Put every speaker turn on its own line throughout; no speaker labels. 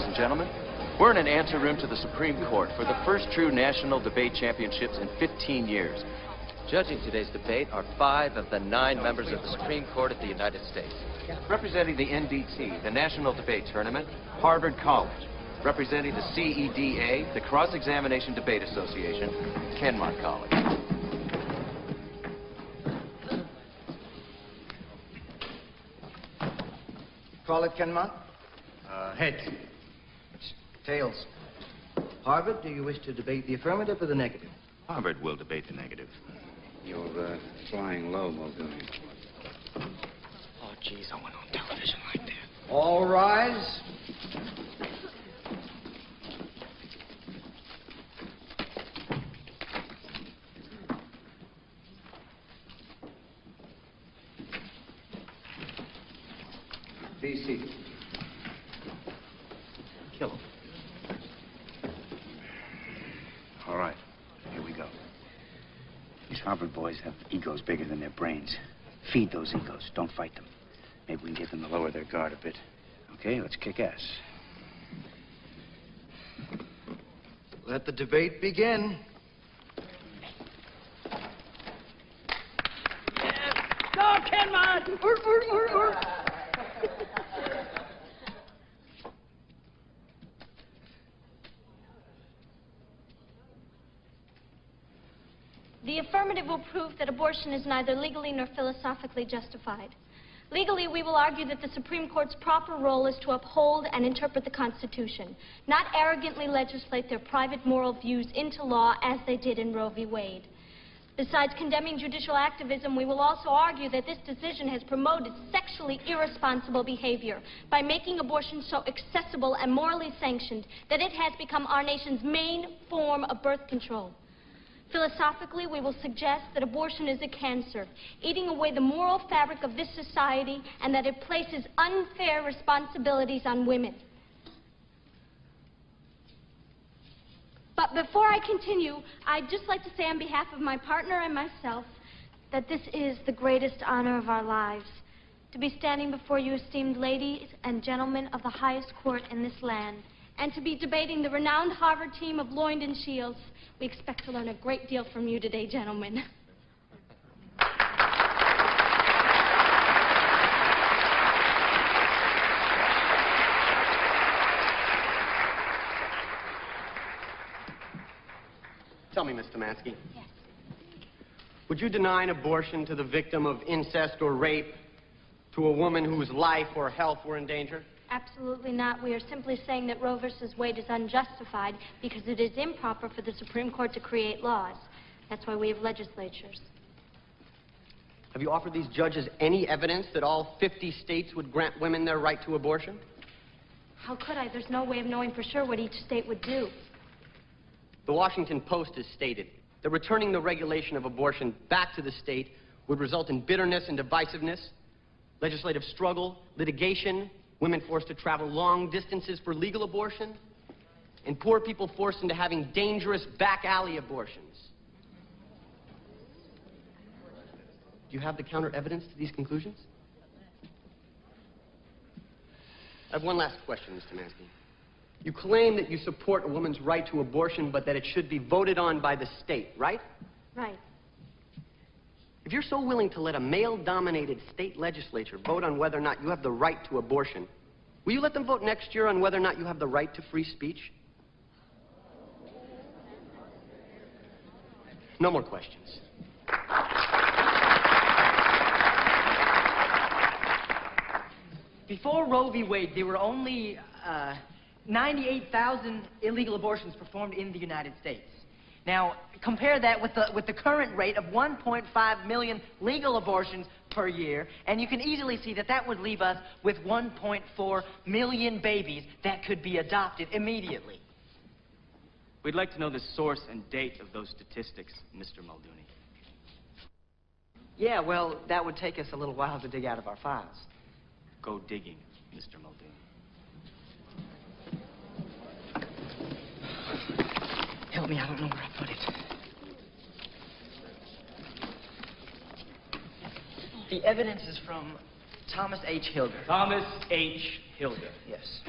and gentlemen. We're in an anteroom to the Supreme Court for the first true national debate championships in 15 years. Judging today's debate are 5 of the 9 members of the Supreme Court of the United States. Representing the NDT, the National Debate Tournament, Harvard College. Representing the CEDA, the Cross-Examination Debate Association, Kenmont College.
Call it, Kenmont?
Heads.
Tails. Harvard, do you wish to debate the affirmative or the negative?
Harvard will debate the negative.
You're flying low, Muldooney.
Oh, geez, I went on television like that.
All rise.
Be seated.
Kill him. All right, here we go. These Harvard boys have egos bigger than their brains. Feed those egos, don't fight them. Maybe we can get them to lower their guard a bit. Okay, let's kick ass.
Let the debate begin.
Go, Kenmont!
The affirmative will prove that abortion is neither legally nor philosophically justified. Legally, we will argue that the Supreme Court's proper role is to uphold and interpret the Constitution, not arrogantly legislate their private moral views into law as they did in Roe v. Wade. Besides condemning judicial activism, we will also argue that this decision has promoted sexually irresponsible behavior by making abortion so accessible and morally sanctioned that it has become our nation's main form of birth control. Philosophically, we will suggest that abortion is a cancer, eating away the moral fabric of this society, and that it places unfair responsibilities on women. But before I continue, I'd just like to say on behalf of my partner and myself that this is the greatest honor of our lives. To be standing before you esteemed ladies and gentlemen of the highest court in this land, and to be debating the renowned Harvard team of Lloyd and Shields. We expect to learn a great deal from you today, gentlemen.
Tell me, Miss Tomansky.
Yes.
Would you deny an abortion to the victim of incest or rape, to a woman whose life or health were in danger?
Absolutely not. We are simply saying that Roe versus Wade is unjustified because it is improper for the Supreme Court to create laws. That's why we have legislatures.
Have you offered these judges any evidence that all 50 states would grant women their right to abortion?
How could I? There's no way of knowing for sure what each state would do.
The Washington Post has stated that returning the regulation of abortion back to the state would result in bitterness and divisiveness, legislative struggle, litigation, women forced to travel long distances for legal abortion, and poor people forced into having dangerous back alley abortions. Do you have the counter evidence to these conclusions? I have one last question, Mr. Mansky. You claim that you support a woman's right to abortion, but that it should be voted on by the state, right?
Right.
If you're so willing to let a male-dominated state legislature vote on whether or not you have the right to abortion, will you let them vote next year on whether or not you have the right to free speech? No more questions.
Before Roe v. Wade, there were only 98,000 illegal abortions performed in the United States. Now, compare that with the current rate of 1.5 million legal abortions per year, and you can easily see that that would leave us with 1.4 million babies that could be adopted immediately.
We'd like to know the source and date of those statistics, Mr. Muldooney.
Yeah, well, that would take us a little while to dig out of our files.
Go digging, Mr. Muldooney.
Help me, I don't know where I put it. The evidence is from Thomas H. Hilger.
Thomas H. Hilger.
Yes.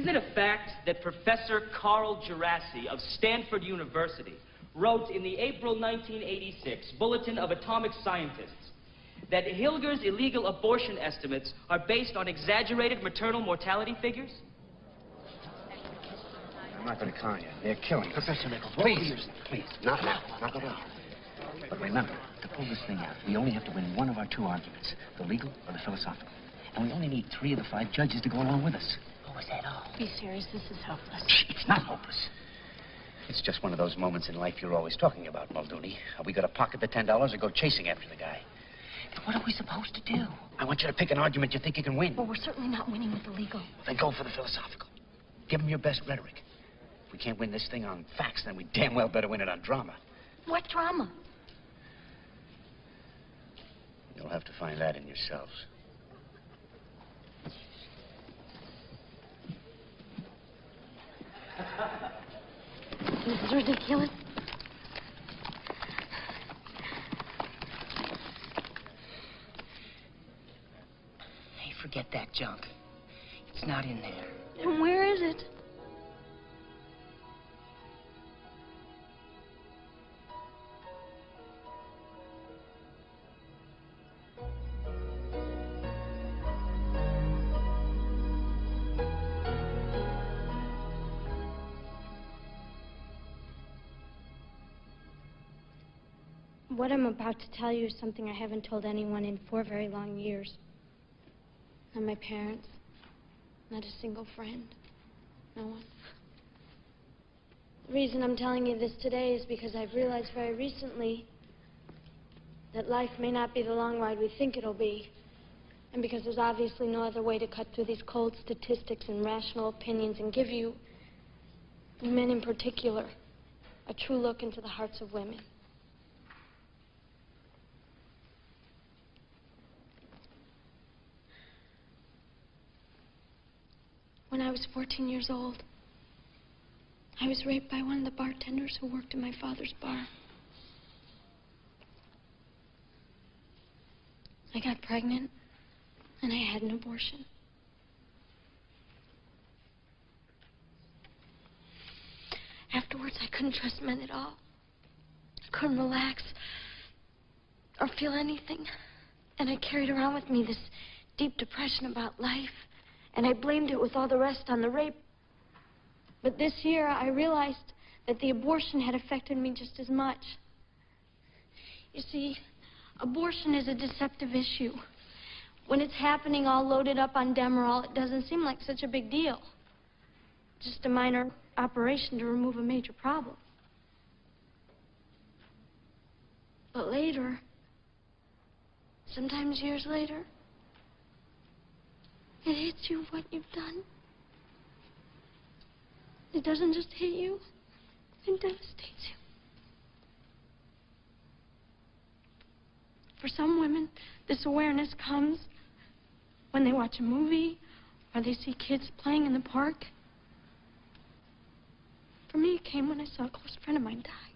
it a fact that Professor Carl Gerasi of Stanford University wrote in the April 1986 Bulletin of Atomic Scientists that Hilger's illegal abortion estimates are based on exaggerated maternal mortality figures?
I'm not going to con you. They're killing us.
Professor Nichols,
Please, not now. Not now. But remember, to pull this thing out, we only have to win one of our two arguments, the legal or the philosophical. And we only need 3 of the 5 judges to go along with us.
Oh, is that all? Be serious, this is hopeless.
Shh, it's not hopeless. It's just one of those moments in life you're always talking about, Muldooney. Are we going to pocket the $10 or go chasing after the guy?
And what are we supposed to do?
I want you to pick an argument you think you can win.
Well, we're certainly not winning with the legal.
Then go for the philosophical. Give them your best rhetoric. If we can't win this thing on facts, then we damn well better win it on drama.
What drama?
You'll have to find that in yourselves.
This is ridiculous. Hey, forget that junk. It's not in there.
And where is it? What I'm about to tell you is something I haven't told anyone in 4 very long years. Not my parents, not a single friend, no one. The reason I'm telling you this today is because I've realized very recently that life may not be the long ride we think it'll be, and because there's obviously no other way to cut through these cold statistics and rational opinions and give you, men in particular, a true look into the hearts of women. When I was 14 years old, I was raped by one of the bartenders who worked in my father's bar. I got pregnant, and I had an abortion. Afterwards, I couldn't trust men at all. I couldn't relax or feel anything. And I carried around with me this deep depression about life. And I blamed it with all the rest on the rape. But this year, I realized that the abortion had affected me just as much. You see, abortion is a deceptive issue. When it's happening all loaded up on Demerol, it doesn't seem like such a big deal. Just a minor operation to remove a major problem. But later, sometimes years later, it hits you what you've done. It doesn't just hit you, it devastates you. For some women, this awareness comes when they watch a movie or they see kids playing in the park. For me, it came when I saw a close friend of mine die.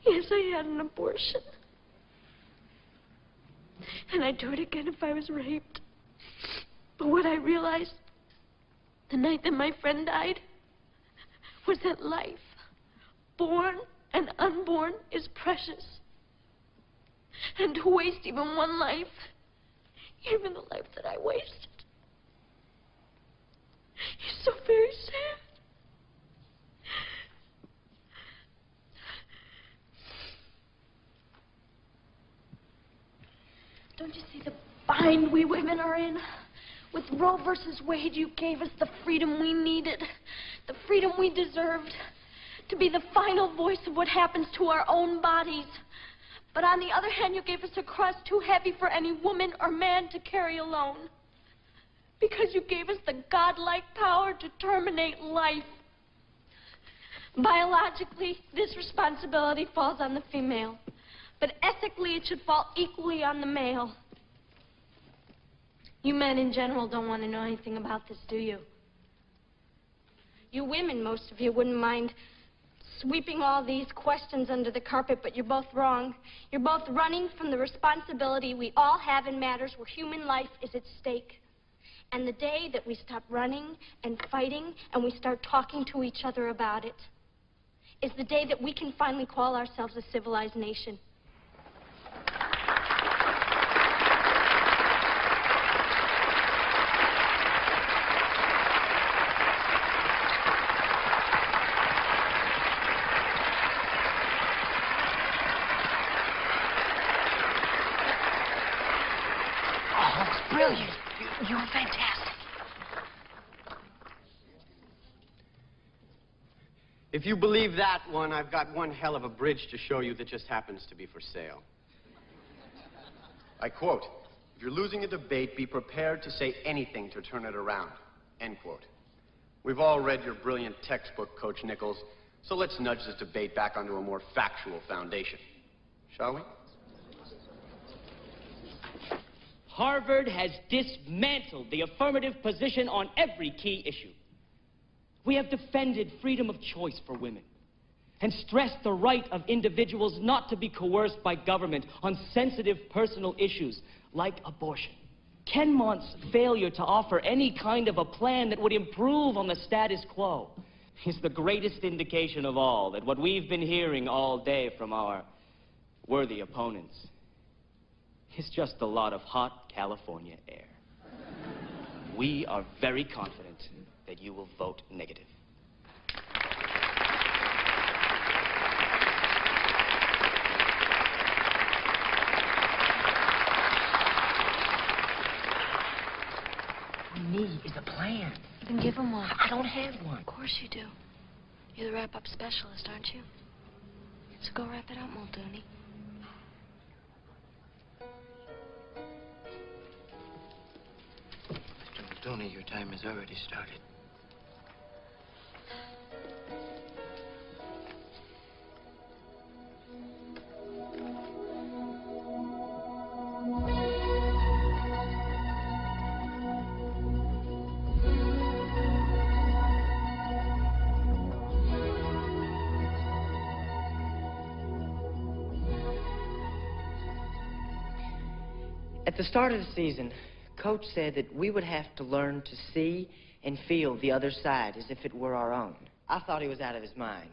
Yes, I had an abortion. And I'd do it again if I was raped. But what I realized the night that my friend died was that life, born and unborn, is precious. And to waste even one life, even the life that I wasted, is so very sad. Don't you see the bind we women are in? With Roe versus Wade, you gave us the freedom we needed, the freedom we deserved, to be the final voice of what happens to our own bodies. But on the other hand, you gave us a cross too heavy for any woman or man to carry alone. Because you gave us the godlike power to terminate life. Biologically, this responsibility falls on the female. But ethically, it should fall equally on the male. You men in general don't want to know anything about this, do you? You women, most of you, wouldn't mind sweeping all these questions under the carpet, but you're both wrong. You're both running from the responsibility we all have in matters where human life is at stake. And the day that we stop running and fighting and we start talking to each other about it is the day that we can finally call ourselves a civilized nation.
Oh, it's brilliant. You were fantastic.
If you believe that one, I've got one hell of a bridge to show you that just happens to be for sale. I quote, "If you're losing a debate, be prepared to say anything to turn it around." End quote. We've all read your brilliant textbook, Coach Nichols, so let's nudge this debate back onto a more factual foundation. Shall we?
Harvard has dismantled the affirmative position on every key issue. We have defended freedom of choice for women and stressed the right of individuals not to be coerced by government on sensitive personal issues like abortion. Kenmont's failure to offer any kind of a plan that would improve on the status quo is the greatest indication of all that what we've been hearing all day from our worthy opponents is just a lot of hot California air. We are very confident that you will vote negative.
What we need is a plan.
Then give him one.
I don't have one.
Of course you do. You're the wrap-up specialist, aren't you? So go wrap it up, Muldooney.
Mr. Muldooney, your time has already started.
At the start of the season, Coach said that we would have to learn to see and feel the other side as if it were our own. I thought he was out of his mind.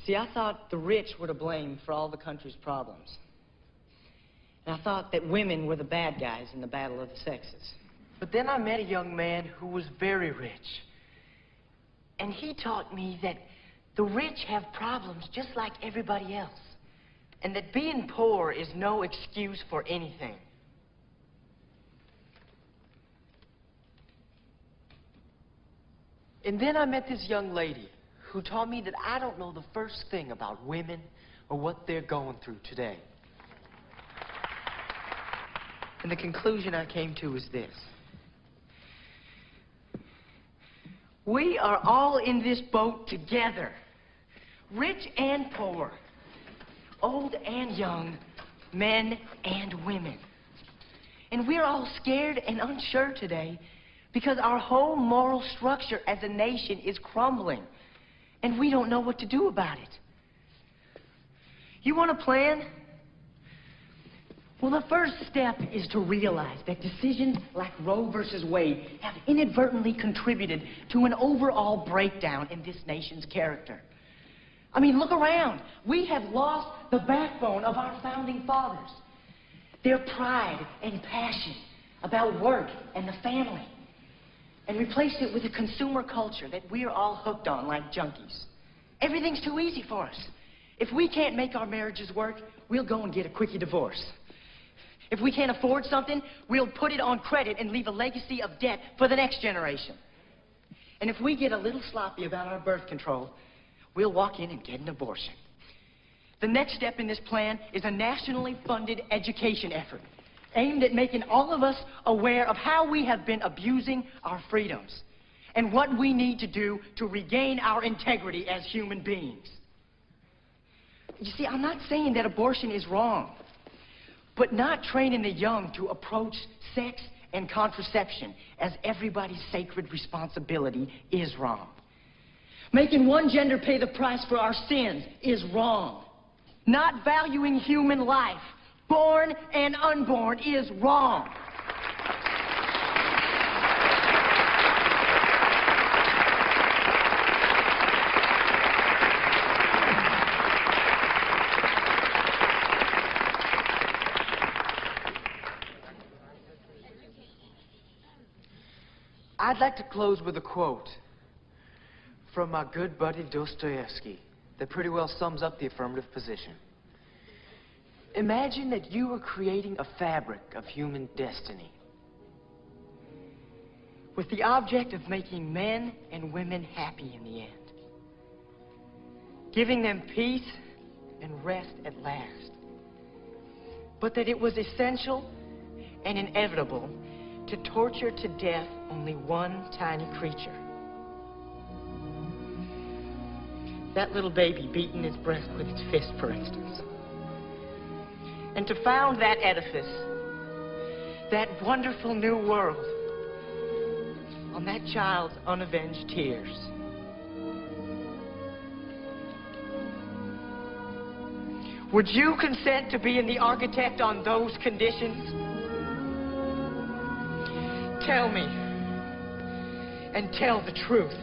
See, I thought the rich were to blame for all the country's problems. And I thought that women were the bad guys in the battle of the sexes. But then I met a young man who was very rich. And he taught me that the rich have problems just like everybody else. And that being poor is no excuse for anything. And then I met this young lady who taught me that I don't know the first thing about women or what they're going through today. And the conclusion I came to is this. We are all in this boat together, rich and poor, old and young, men and women. And we're all scared and unsure today because our whole moral structure as a nation is crumbling, and we don't know what to do about it. You want a plan? Well, the first step is to realize that decisions like Roe versus Wade have inadvertently contributed to an overall breakdown in this nation's character. I mean, look around. We have lost the backbone of our founding fathers. Their pride and passion about work and the family. And replaced it with a consumer culture that we're all hooked on like junkies. Everything's too easy for us. If we can't make our marriages work, we'll go and get a quickie divorce. If we can't afford something, we'll put it on credit and leave a legacy of debt for the next generation. And if we get a little sloppy about our birth control, we'll walk in and get an abortion. The next step in this plan is a nationally funded education effort aimed at making all of us aware of how we have been abusing our freedoms and what we need to do to regain our integrity as human beings. You see, I'm not saying that abortion is wrong, but not training the young to approach sex and contraception as everybody's sacred responsibility is wrong. Making one gender pay the price for our sins is wrong. Not valuing human life, born and unborn, is wrong.
I'd like to close with a quote from my good buddy Dostoevsky that pretty well sums up the affirmative position. Imagine that you are creating a fabric of human destiny with the object of making men and women happy in the end, giving them peace and rest at last, but that it was essential and inevitable to torture to death only one tiny creature. That little baby beating his breast with its fist, for instance. And to found that edifice, that wonderful new world, on that child's unavenged tears. Would you consent to being the architect on those conditions? Tell me, and tell the truth.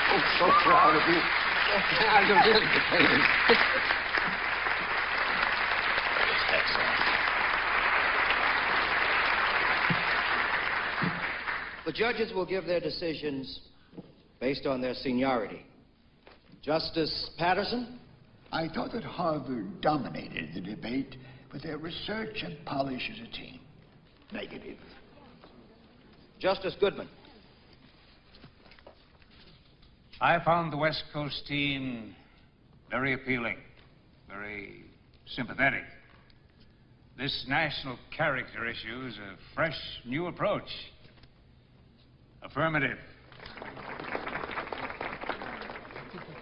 I'm so proud of you. You're really good.
The judges will give their decisions based on their seniority. Justice Patterson?
I thought that Harvard dominated the debate with their research and polish as a team. Negative.
Justice Goodman?
I found the West Coast team very appealing, very sympathetic. This national character issue is a fresh, new approach. Affirmative.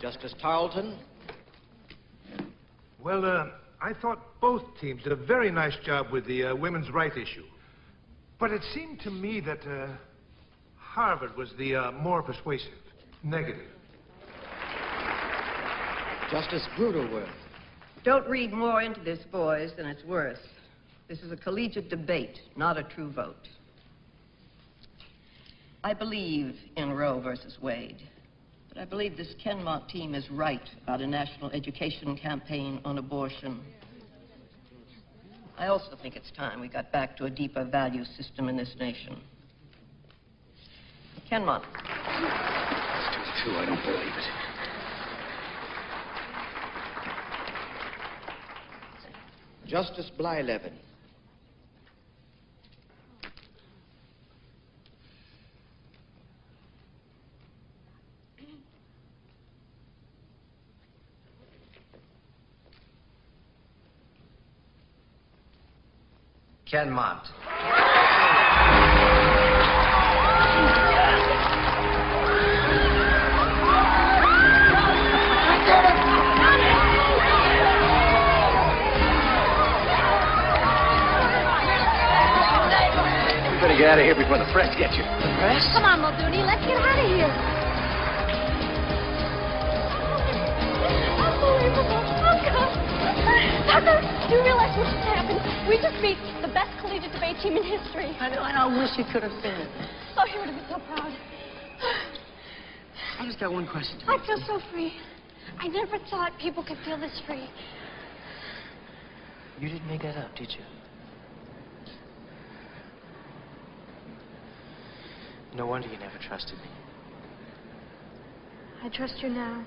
Justice Tarleton?
Well, I thought both teams did a very nice job with the women's right issue. But it seemed to me that Harvard was the more persuasive. Negative.
Justice Bruderworth?
Don't read more into this, boys, than it's worth. This is a collegiate debate, not a true vote. I believe in Roe versus Wade, but I believe this Kenmont team is right about a national education campaign on abortion. I also think it's time we got back to a deeper value system in this nation. Kenmont.
It's 2-2. I don't believe it.
Justice Blyleven? Kenmont.
You better get out of here before the press gets you.
The press? Come on, Muldooney, let's get out of here. Unbelievable. Tucker, do you realize what just happened? We just beat the best collegiate debate team in history.
I know. I wish you could have seen it.
Oh, he would have been so proud.
I just got one question to
I
ask
feel
you.
so free. I never thought people could feel this free.
You didn't make that up, did you? No wonder you never trusted me.
I trust you now.